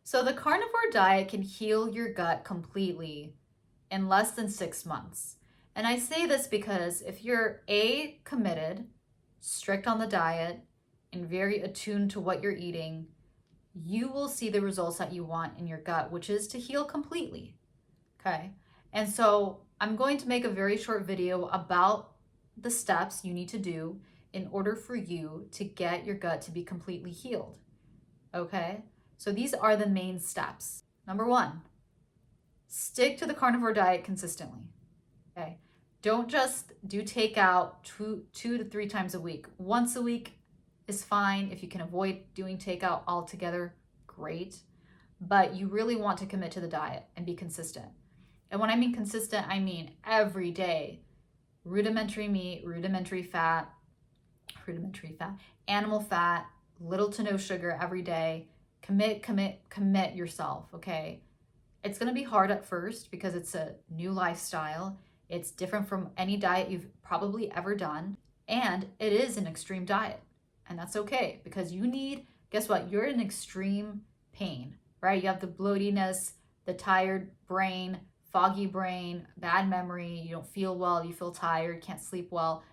So the carnivore diet can heal your gut completely in less than 6 months. And I say this because if you're committed, strict on the diet, and very attuned to what you're eating, you will see the results that you want in your gut, which is to heal completely. Okay. And so I'm going to make a very short video about the steps you need to do in order for you to get your gut to be completely healed. Okay. So these are the main steps. Number one, stick to the carnivore diet consistently. Okay. Don't just do takeout two to three times a week. Once a week is fine. If you can avoid doing takeout altogether, great. But you really want to commit to the diet and be consistent. And when I mean consistent, I mean every day. Rudimentary meat, rudimentary fat, animal fat, little to no sugar every day. Commit yourself, okay? It's going to be hard at first because it's a new lifestyle. It's different from any diet you've probably ever done. And it is an extreme diet. And that's okay because guess what? You're in extreme pain, right? You have the bloatiness, the tired brain, foggy brain, bad memory. You don't feel well. You feel tired, can't sleep well.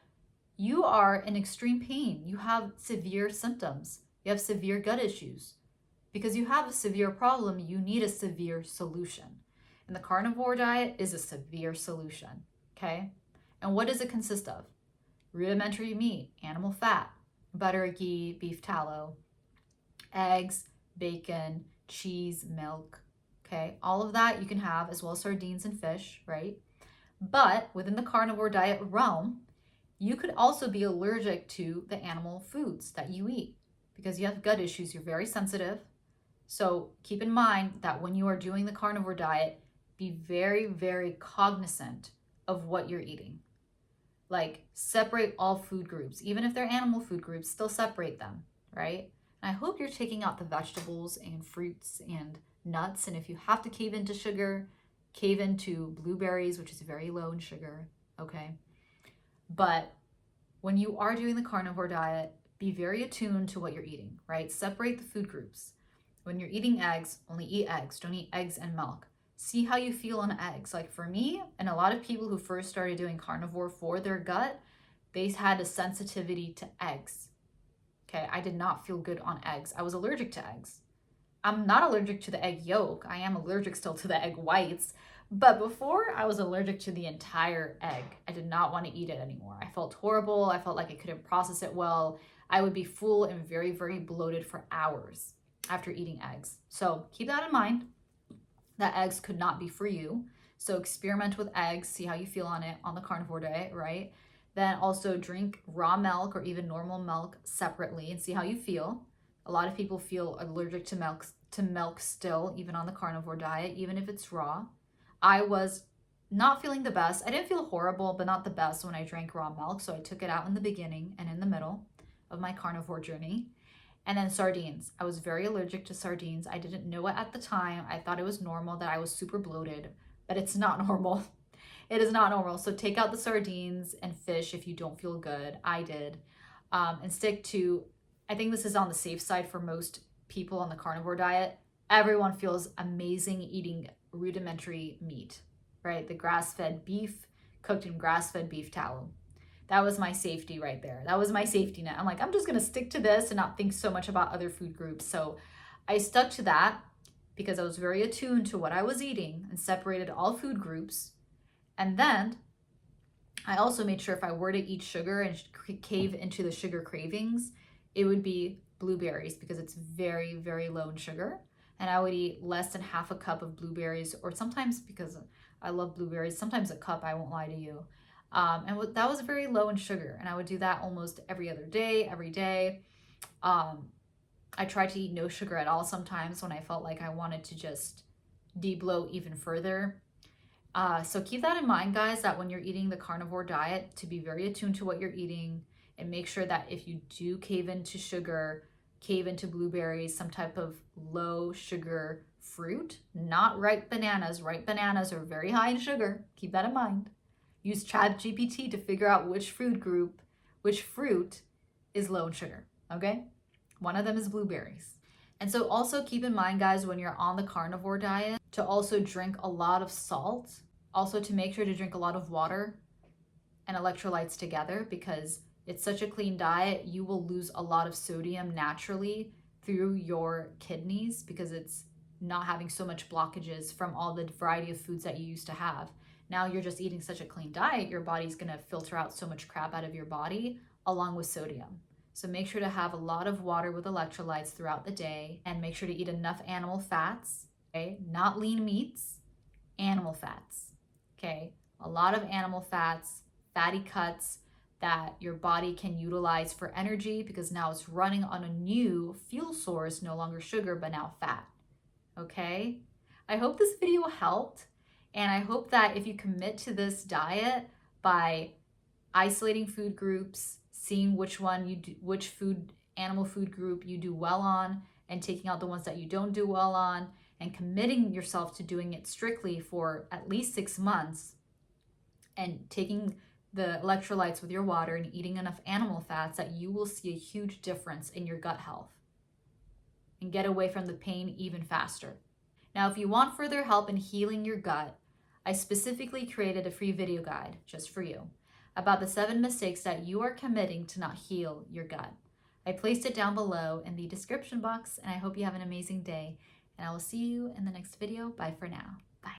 You are in extreme pain. You have severe symptoms. You have severe gut issues. Because you have a severe problem, you need a severe solution. And the carnivore diet is a severe solution, okay? And what does it consist of? Rudimentary meat, animal fat, butter, ghee, beef tallow, eggs, bacon, cheese, milk, okay? All of that you can have, as well as sardines and fish, right? But within the carnivore diet realm, you could also be allergic to the animal foods that you eat because you have gut issues. You're very sensitive. So keep in mind that when you are doing the carnivore diet, be very, very cognizant of what you're eating. Like, separate all food groups. Even if they're animal food groups, still separate them, right? And I hope you're taking out the vegetables and fruits and nuts. And if you have to cave into sugar, cave into blueberries, which is very low in sugar, okay? But when you are doing the carnivore diet, be very attuned to what you're eating, right? Separate the food groups. When you're eating eggs, only eat eggs. Don't eat eggs and milk. See how you feel on eggs. Like for me, and a lot of people who first started doing carnivore for their gut, they had a sensitivity to eggs. Okay, I did not feel good on eggs. I was allergic to eggs. I'm not allergic to the egg yolk. I am allergic still to the egg whites. But before, I was allergic to the entire egg. I did not want to eat it anymore. I felt horrible. I felt like I couldn't process it well. I would be full and very, very bloated for hours after eating eggs. So keep that in mind, that eggs could not be for you. So experiment with eggs, see how you feel on it on the carnivore diet, right? Then also drink raw milk or even normal milk separately and see how you feel. A lot of people feel allergic to milk still, even on the carnivore diet, even if it's raw. I was not feeling the best. I didn't feel horrible, but not the best when I drank raw milk. So I took it out in the beginning and in the middle of my carnivore journey. And then sardines. I was very allergic to sardines. I didn't know it at the time. I thought it was normal that I was super bloated, but it's not normal. It is not normal. So take out the sardines and fish if you don't feel good. I did. And stick to, I think this is on the safe side for most people on the carnivore diet. Everyone feels amazing eating rudimentary meat, right? The grass-fed beef, cooked in grass-fed beef tallow. That was my safety right there. That was my safety net. I'm like, I'm just going to stick to this and not think so much about other food groups. So I stuck to that because I was very attuned to what I was eating and separated all food groups. And then I also made sure if I were to eat sugar and cave into the sugar cravings, it would be blueberries because it's very, very low in sugar. And I would eat less than half a cup of blueberries, or sometimes, because I love blueberries, sometimes a cup, I won't lie to you. And that was very low in sugar. And I would do that almost every other day, every day. I tried to eat no sugar at all sometimes when I felt like I wanted to just de-bloat even further. So keep that in mind, guys, that when you're eating the carnivore diet, to be very attuned to what you're eating and make sure that if you do cave into sugar, cave into blueberries, some type of low sugar fruit, not ripe bananas. Ripe bananas are very high in sugar. Keep that in mind. Use ChatGPT to figure out which fruit is low in sugar, okay? One of them is blueberries. And so also keep in mind, guys, when you're on the carnivore diet, to also drink a lot of salt, also to make sure to drink a lot of water and electrolytes together, because it's such a clean diet, you will lose a lot of sodium naturally through your kidneys because it's not having so much blockages from all the variety of foods that you used to have. Now you're just eating such a clean diet, your body's gonna filter out so much crap out of your body along with sodium. So make sure to have a lot of water with electrolytes throughout the day, and make sure to eat enough animal fats, okay? Not lean meats, animal fats, okay? A lot of animal fats, fatty cuts that your body can utilize for energy, because now it's running on a new fuel source, no longer sugar, but now fat, okay? I hope this video helped, and I hope that if you commit to this diet by isolating food groups, seeing which one you do, which animal food group you do well on, and taking out the ones that you don't do well on, and committing yourself to doing it strictly for at least 6 months, and taking the electrolytes with your water and eating enough animal fats, that you will see a huge difference in your gut health and get away from the pain even faster. Now, if you want further help in healing your gut, I specifically created a free video guide just for you about the 7 mistakes that you are committing to not heal your gut. I placed it down below in the description box, and I hope you have an amazing day, and I will see you in the next video. Bye for now.